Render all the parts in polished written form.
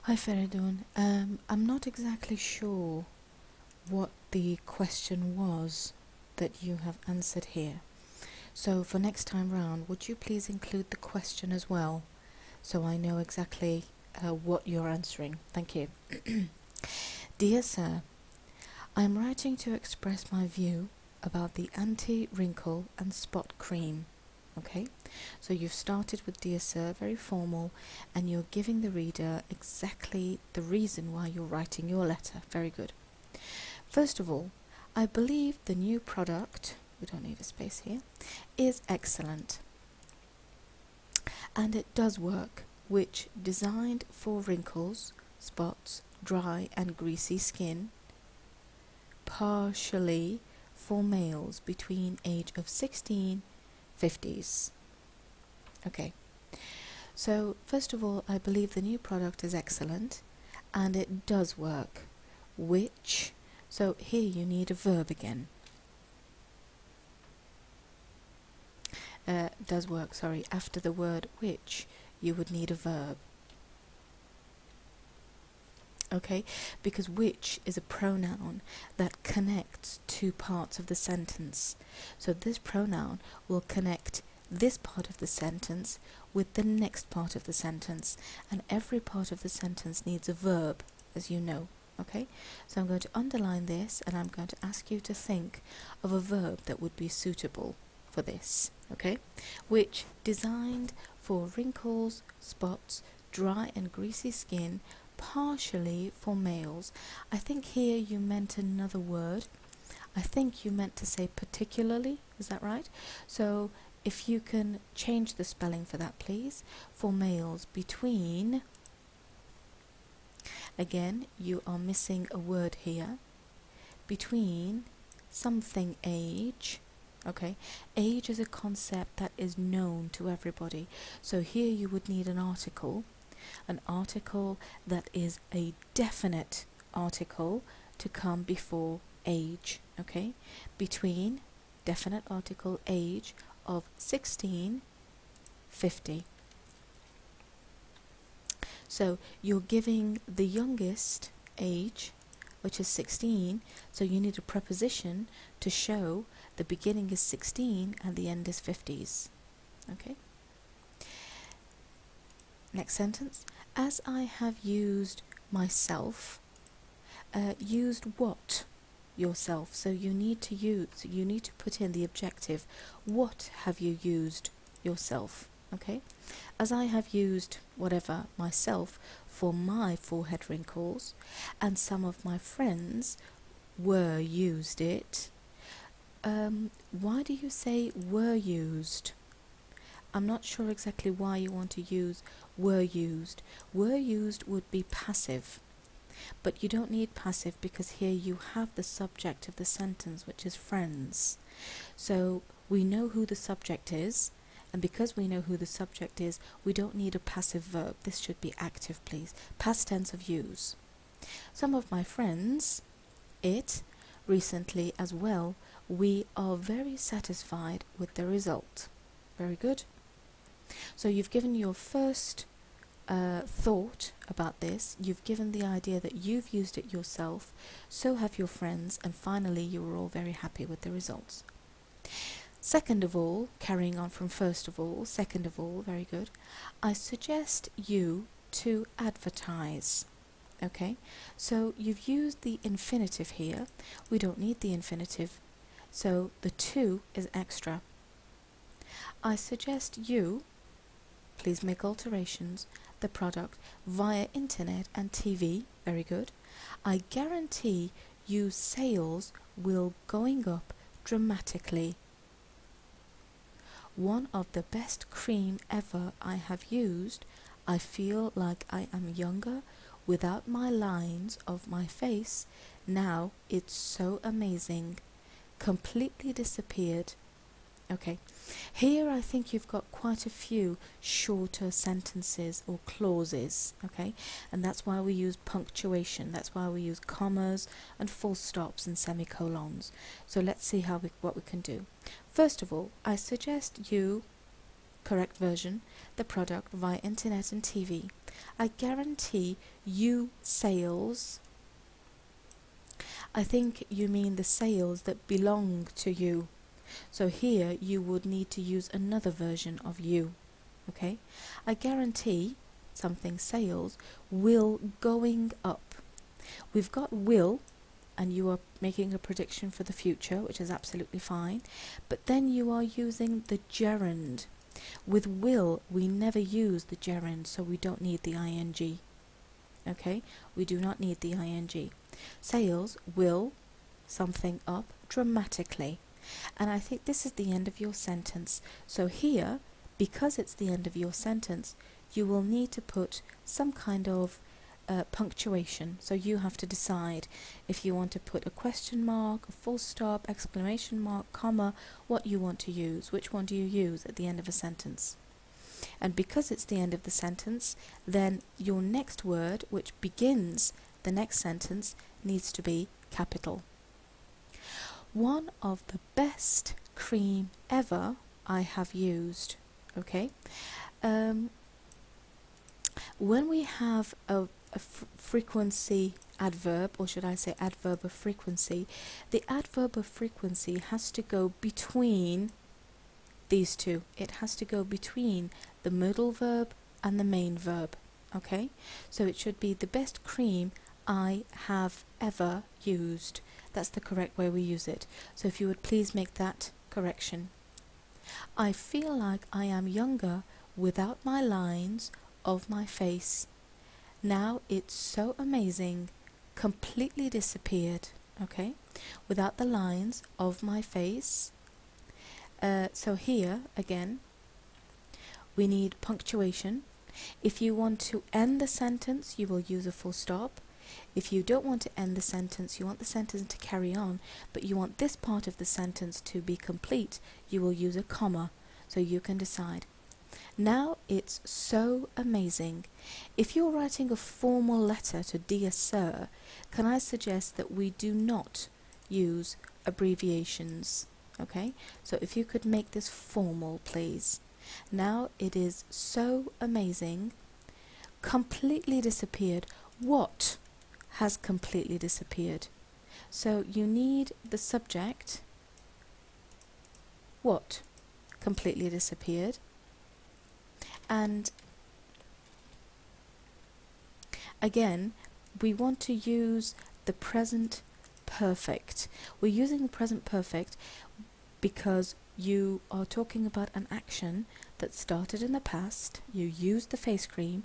Hi Feridun. I'm not exactly sure what the question was that you have answered here. So for next time round, would you please include the question as well, so I know exactly what you're answering? Thank you. Dear Sir, I am writing to express my view about the anti-wrinkle and spot cream. Okay, so you've started with Dear Sir, very formal, and you're giving the reader exactly the reason why you're writing your letter. Very good. First of all, I believe the new product, we don't need a space here, is excellent. And it does work, which designed for wrinkles, spots, dry and greasy skin, partially for males between age of 16 50s. Okay, so first of all, I believe the new product is excellent and it does work, which, so here you need a verb again. Does work, sorry, after the word which you would need a verb. Okay, because which is a pronoun that connects two parts of the sentence. So this pronoun will connect this part of the sentence with the next part of the sentence, and every part of the sentence needs a verb, as you know. Okay, so I'm going to underline this and I'm going to ask you to think of a verb that would be suitable for this. Okay, which designed for wrinkles, spots, dry and greasy skin, partially for males. I think here you meant another word. I think you meant to say particularly, is that right? So if you can change the spelling for that, please. For males between, again, you are missing a word here. Between something age. Okay, age is a concept that is known to everybody. So here you would need an article that is a definite article to come before age. Okay, between definite article age of 16 50. So you're giving the youngest age, which is 16, so you need a preposition to show the beginning is 16 and the end is 50s. Okay, next sentence. As I have used myself, used what? Yourself. So you need to put in the objective. What have you used yourself? Okay, as I have used whatever myself for my forehead wrinkles, and some of my friends were used it. Why do you say were used? I'm not sure exactly why you want to use were used. Were used would be passive, but you don't need passive because here you have the subject of the sentence, which is friends. So we know who the subject is, and because we know who the subject is, we don't need a passive verb. This should be active, please. Past tense of use. Some of my friends, it, recently as well, we are very satisfied with the result. Very good. So you've given your first thought about this. You've given the idea that you've used it yourself, so have your friends, and finally you were all very happy with the results. Second of all, carrying on from first of all, second of all, very good. I suggest you to advertise. Okay, so you've used the infinitive here. We don't need the infinitive, so the to is extra. I suggest you, please make alterations, the product via internet and TV. Very good. I guarantee you sales will going up dramatically. One of the best cream ever I have used. I feel like I am younger without my lines of my face. Now it's so amazing. Completely disappeared. Okay, here I think you've got quite a few shorter sentences or clauses, okay, and that's why we use punctuation, that's why we use commas and full stops and semicolons. So let's see what we can do. First of all, I suggest you correct version, the product via internet and TV. I guarantee you sales. I think you mean the sales that belong to you. So here you would need to use another version of you. Okay? I guarantee something sales will going up. We've got will, and you are making a prediction for the future, which is absolutely fine. But then you are using the gerund. With will, we never use the gerund, so we don't need the ing. Okay? We do not need the ing. Sales will something up dramatically. And I think this is the end of your sentence. So here, because it's the end of your sentence, you will need to put some kind of punctuation. So you have to decide if you want to put a question mark, a full stop, exclamation mark, comma, what you want to use. Which one do you use at the end of a sentence? And because it's the end of the sentence, then your next word, which begins the next sentence, needs to be capital. One of the best cream ever I have used. Okay, when we have a frequency adverb, or should I say adverb of frequency, the adverb of frequency has to go between these two. It has to go between the middle verb and the main verb. Okay, so it should be the best cream I have ever used. That's the correct way we use it. So if you would please make that correction. I feel like I am younger without my lines of my face. Now it's so amazing, completely disappeared. Okay, without the lines of my face. So here again, we need punctuation. If you want to end the sentence, you will use a full stop. If you don't want to end the sentence, you want the sentence to carry on, but you want this part of the sentence to be complete, you will use a comma. So you can decide. Now it's so amazing. If you're writing a formal letter to Dear Sir, can I suggest that we do not use abbreviations? Okay, so if you could make this formal, please. Now it is so amazing. Completely disappeared. What has completely disappeared? So you need the subject. What completely disappeared? And again, we want to use the present perfect. We're using the present perfect because you are talking about an action that started in the past. You used the face cream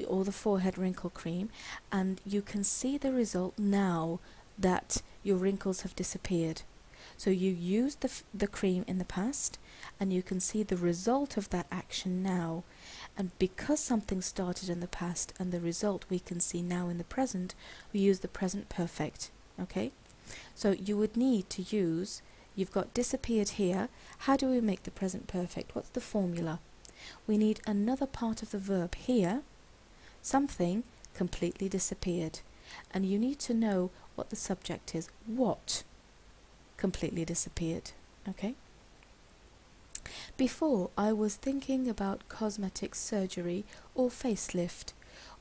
or the forehead wrinkle cream, and you can see the result now that your wrinkles have disappeared. So you used the cream in the past, and you can see the result of that action now. And because something started in the past and the result we can see now in the present, we use the present perfect. Okay, so you would need to use, you've got disappeared here. How do we make the present perfect? What's the formula? We need another part of the verb here. Something completely disappeared, and you need to know what the subject is. What completely disappeared? Okay. Before, I was thinking about cosmetic surgery or facelift,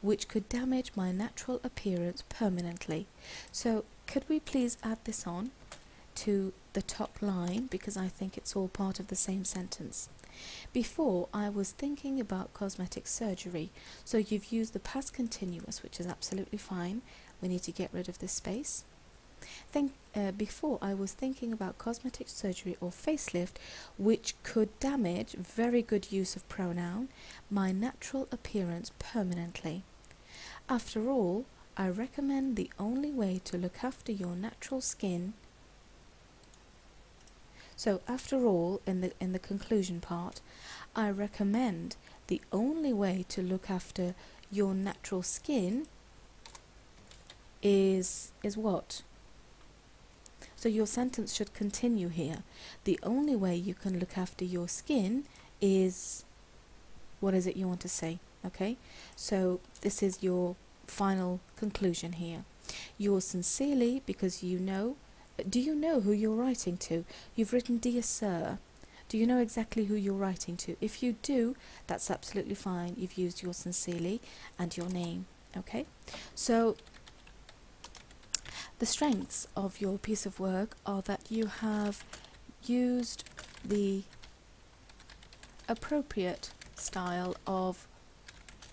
which could damage my natural appearance permanently. So could we please add this on to the top line, because I think it's all part of the same sentence. Before, I was thinking about cosmetic surgery. So you've used the past continuous, which is absolutely fine. We need to get rid of this space. Before, I was thinking about cosmetic surgery or facelift, which could damage, very good use of pronoun, my natural appearance permanently. After all, I recommend the only way to look after your natural skin. So after all, in the conclusion part, I recommend the only way to look after your natural skin is what? So your sentence should continue here. The only way you can look after your skin is, what is it you want to say? Okay, so this is your final conclusion here. Yours sincerely, because you know. Do you know who you're writing to? You've written Dear Sir. Do you know exactly who you're writing to? If you do, that's absolutely fine. You've used your sincerely and your name. Okay, so the strengths of your piece of work are that you have used the appropriate style of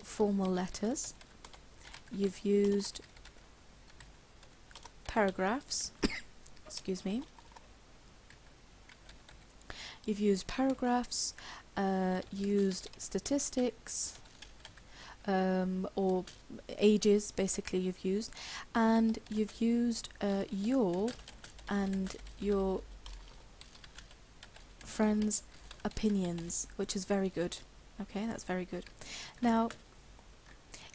formal letters. You've used paragraphs, excuse me. You've used paragraphs, used statistics, or ages, basically you've used, and you've used your and your friends' opinions, which is very good. Okay, that's very good. Now,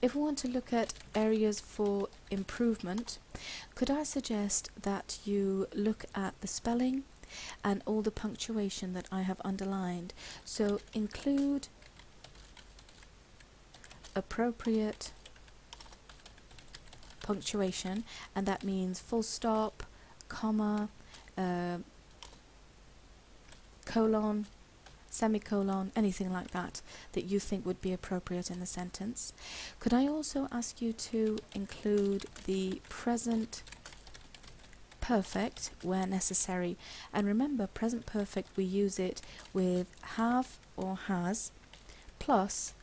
if we want to look at areas for improvement, could I suggest that you look at the spelling and all the punctuation that I have underlined? So include appropriate punctuation, and that means full stop, comma, colon, semicolon, anything like that that you think would be appropriate in the sentence. Could I also ask you to include the present perfect where necessary? And remember, present perfect, we use it with have or has plus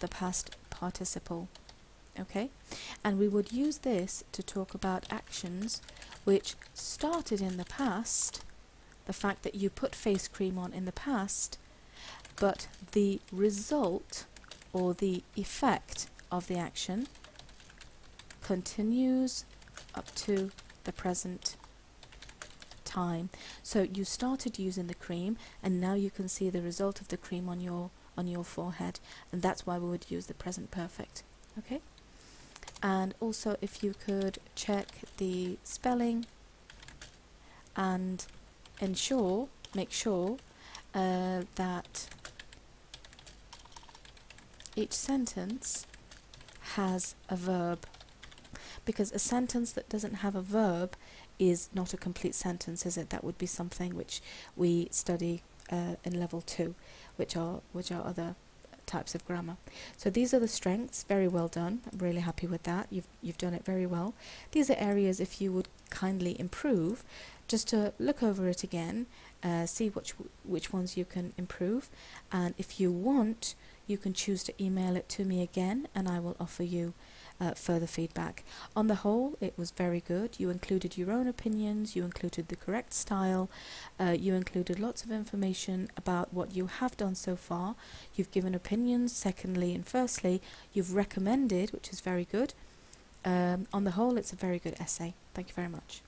the past participle. Okay, and we would use this to talk about actions which started in the past, the fact that you put face cream on in the past, but the result or the effect of the action continues up to the present time. So you started using the cream and now you can see the result of the cream on your forehead, and that's why we would use the present perfect. Okay, and also if you could check the spelling and make sure that each sentence has a verb, because a sentence that doesn't have a verb is not a complete sentence, is it? That would be something which we study in level 2, which are other types of grammar. So these are the strengths. Very well done. I'm really happy with that. You've done it very well. These are areas, if you would kindly improve, just to look over it again, see which ones you can improve, and if you want, you can choose to email it to me again and I will offer you further feedback. On the whole, it was very good. You included your own opinions, you included the correct style, you included lots of information about what you have done so far. You've given opinions, secondly and firstly, you've recommended, which is very good. On the whole, it's a very good essay. Thank you very much.